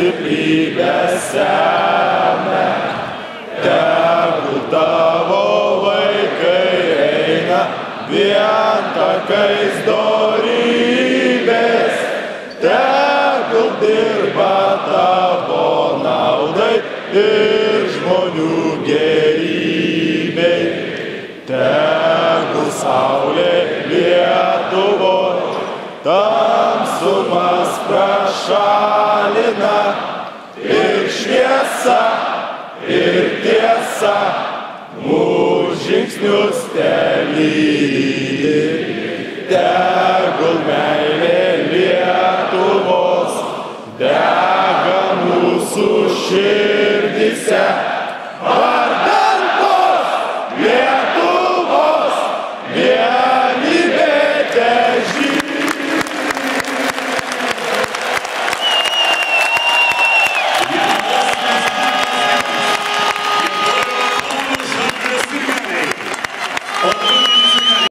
stiprybę semia. Tegul tavo vaikai eina vien takais dorybės, tegul dirba tavo naudai ir žmonių gerybei. Tegul saulė Lietuvoj tamsumas prašalina, ir šviesa, ir tiesa mūsų žingsnius telydi. Tegul meilė Lietuvos dega mūsų širdyse.